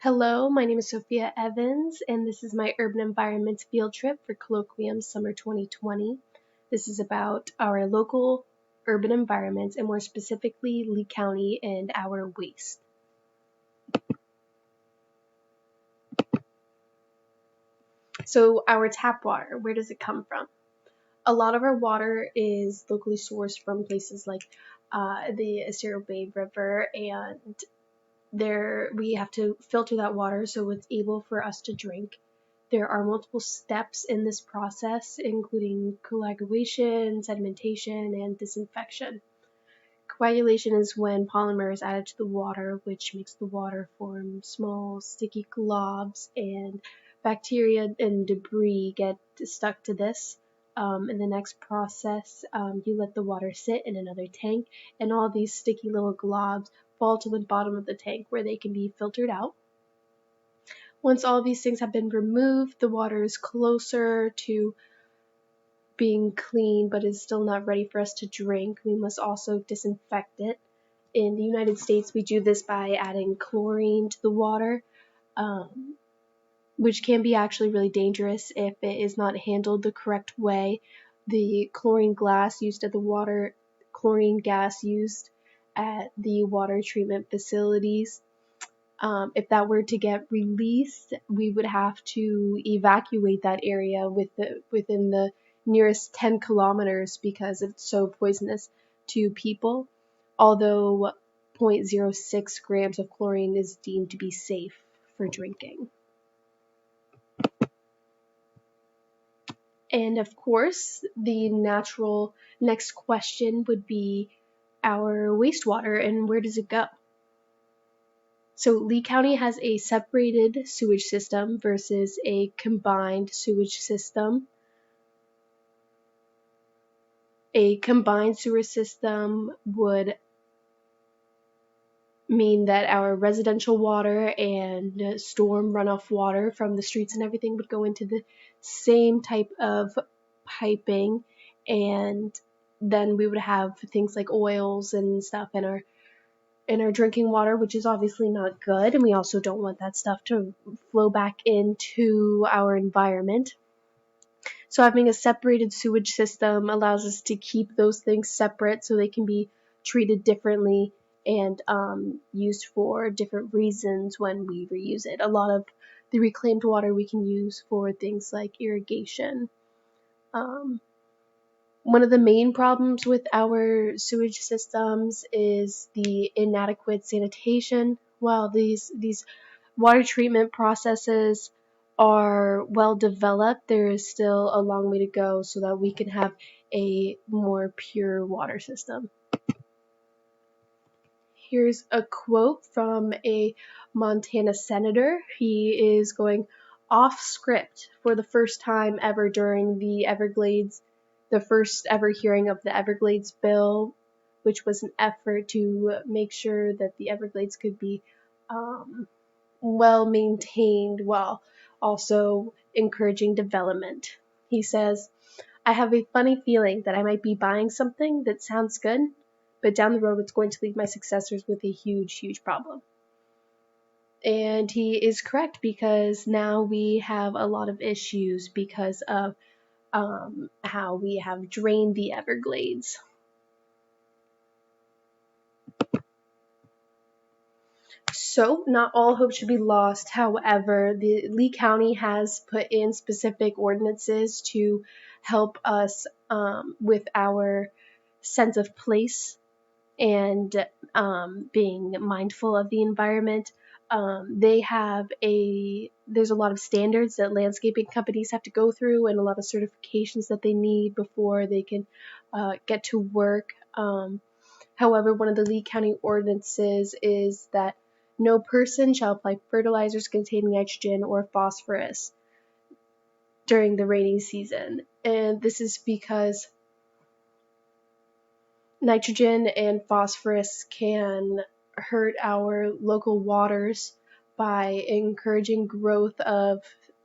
Hello, my name is Sophia Evans, and this is my urban environments field trip for Colloquium Summer 2020. This is about our local urban environments, and more specifically, Lee County and our waste. So, our tap water, where does it come from? A lot of our water is locally sourced from places like the Estero Bay River, and there we have to filter that water so it's able for us to drink. There are multiple steps in this process, including coagulation, sedimentation, and disinfection. Coagulation is when polymer is added to the water, which makes the water form small, sticky globs, and bacteria and debris get stuck to this. In the next process, you let the water sit in another tank, and all these sticky little globs fall to the bottom of the tank where they can be filtered out. Once all these things have been removed, the water is closer to being clean but is still not ready for us to drink. We must also disinfect it. In the United States, we do this by adding chlorine to the water, which can be actually really dangerous if it is not handled the correct way. The chlorine gas used at the water treatment facilities, if that were to get released, we would have to evacuate that area within the nearest 10 kilometers because it's so poisonous to people, although 0.06 grams of chlorine is deemed to be safe for drinking. And of course, the natural next question would be our wastewater and where does it go? So Lee County has a separated sewage system versus a combined sewage system. A combined sewer system would mean that our residential water and storm runoff water from the streets and everything would go into the same type of piping, and then we would have things like oils and stuff in our drinking water, which is obviously not good, and we also don't want that stuff to flow back into our environment. So having a separated sewage system allows us to keep those things separate so they can be treated differently and used for different reasons when we reuse it. A lot of the reclaimed water we can use for things like irrigation. One of the main problems with our sewage systems is the inadequate sanitation. While these water treatment processes are well developed, there is still a long way to go so that we can have a more pure water system. Here's a quote from a Montana senator. He is going off script for the first time ever during the first ever hearing of the Everglades bill, which was an effort to make sure that the Everglades could be well maintained while also encouraging development. He says, "I have a funny feeling that I might be buying something that sounds good, but down the road it's going to leave my successors with a huge, huge problem." And he is correct, because now we have a lot of issues because of how we have drained the Everglades. So not all hope should be lost. However, the Lee County has put in specific ordinances to help us with our sense of place and being mindful of the environment. There's a lot of standards that landscaping companies have to go through, and a lot of certifications that they need before they can get to work. However, one of the Lee County ordinances is that no person shall apply fertilizers containing nitrogen or phosphorus during the rainy season. And this is because nitrogen and phosphorus can hurt our local waters by encouraging growth of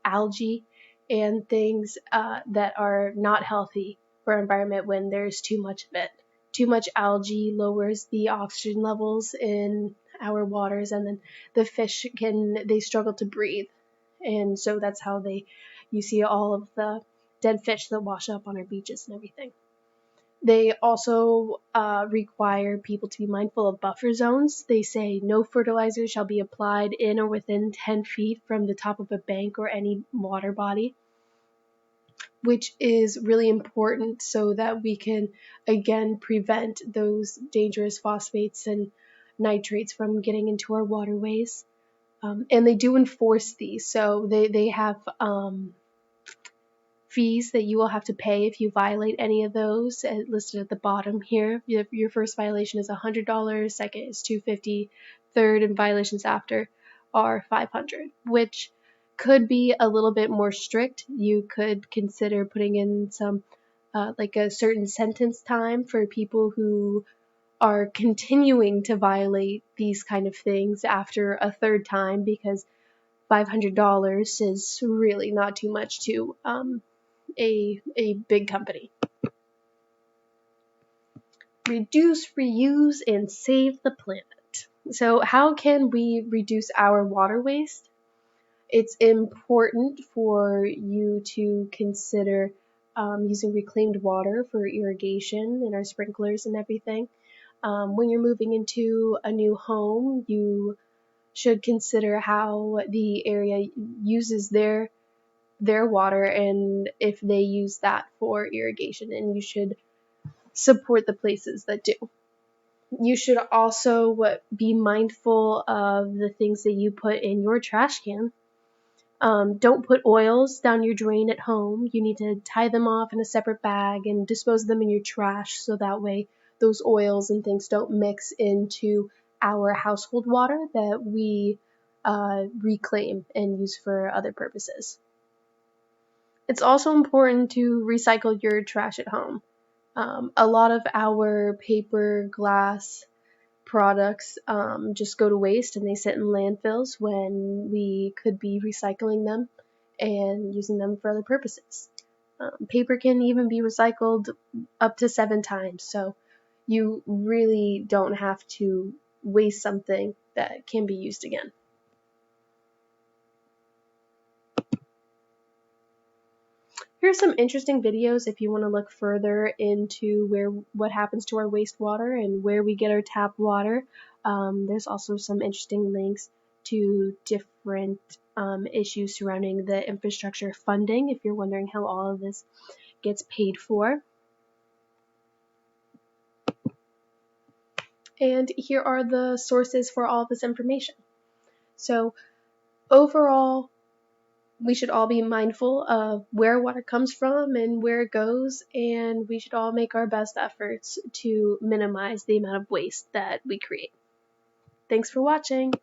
algae and things that are not healthy for our environment when there's too much of it. Too much algae lowers the oxygen levels in our waters, and then the fish they struggle to breathe. And so that's how you see all of the dead fish that wash up on our beaches and everything. They also require people to be mindful of buffer zones. They say no fertilizer shall be applied in or within 10 feet from the top of a bank or any water body, which is really important so that we can, again, prevent those dangerous phosphates and nitrates from getting into our waterways. And they do enforce these, so they have fees that you will have to pay if you violate any of those, listed at the bottom here. Your first violation is $100, second is $250, third and violations after are $500, which could be a little bit more strict. You could consider putting in some like a certain sentence time for people who are continuing to violate these kind of things after a third time, because $500 is really not too much to a big company. Reduce, reuse, and save the planet. So how can we reduce our water waste? It's important for you to consider using reclaimed water for irrigation and our sprinklers and everything. When you're moving into a new home, you should consider how the area uses their water and if they use that for irrigation, and you should support the places that do. You should also be mindful of the things that you put in your trash can. Don't put oils down your drain at home. You need to tie them off in a separate bag and dispose of them in your trash, so that way those oils and things don't mix into our household water that we reclaim and use for other purposes. It's also important to recycle your trash at home. A lot of our paper, glass products just go to waste and they sit in landfills when we could be recycling them and using them for other purposes. Paper can even be recycled up to 7 times, so you really don't have to waste something that can be used again. Here's some interesting videos if you want to look further into what happens to our wastewater and where we get our tap water. There's also some interesting links to different issues surrounding the infrastructure funding, if you're wondering how all of this gets paid for. And here are the sources for all of this information. So overall, we should all be mindful of where water comes from and where it goes, and we should all make our best efforts to minimize the amount of waste that we create. Thanks for watching.